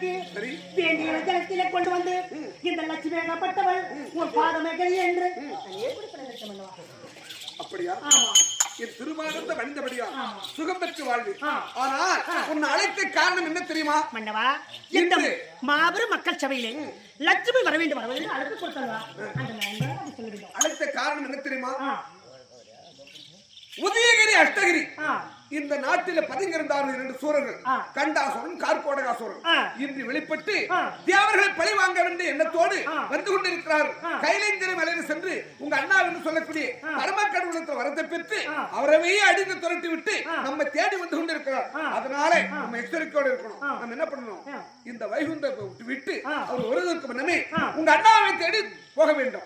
எனக்கு வேண்டிய ஜலத்திலே கொண்டு வந்து இந்த லட்சுமியாகப்பட்டவள் உன் பாதமைகள் என்று அப்படியா? என் திருமானந்த வழிந்தபடியா சுகம் பெற்று வாழ்வு. ஆனால் உன்னை அழைத்த காரணம் என்ன தெரியுமா மன்னவா? இந்த மாபெரும் மக்கள் சபையிலே லட்சுமி வர வேண்டும் அழைப்பு கொடுத்தா அழைத்த காரணம் என்ன தெரியுமா? உதயகிரி அஷ்டகிரி இந்த நாட்டில பதுங்கிருந்தார்கள் 2 சூரர்கள், கண்டாசுரன் கார்கோடகாசுரன். இன்று வெளிப்பட்டு தேவர்கள் பழி வாங்க வேண்டிய எண்ணத்தோடு வந்து கொண்டிருக்கிறார்கள். கைலேந்திர மலையில் சென்று உங்க அண்ணா என்று சொல்லக்கூடிய பரமக்கடவுளத்தில் வரத்தை பெற்று அவரவே அடித்து துரட்டி விட்டு நம்ம தேடி வந்து கொண்டிருக்கிறார். அதனால நம்ம எச்சரிக்கையோடு இருக்கணும். நம்ம என்ன பண்ணணும்? இந்த வைகுந்த விட்டு அவர் வருவதற்கு முன்னமே உங்க அண்ணாவை தேடி போக வேண்டும்,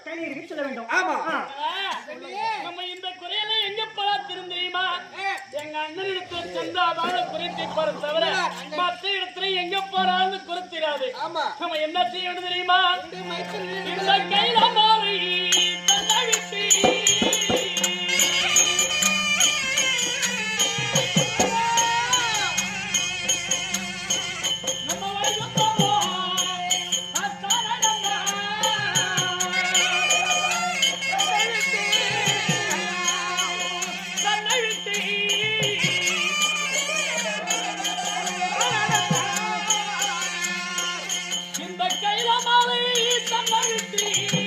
சொல்ல வேண்டும். ஆமா, நம்ம இந்த குறையில எங்க பார்த்திருந்தோம் தெரியுமா? எங்க அண்ணனிடத்துல சென்றாதான குறித்து போற தவிர மற்ற இடத்துல எங்க போறான்னு குறித்திராது. நம்ம என்ன செய்யணும் தெரியுமா? இந்த கையில மாறி தந்தாவிட்டு இந்த கையில மாலை தந்தாவிட்டு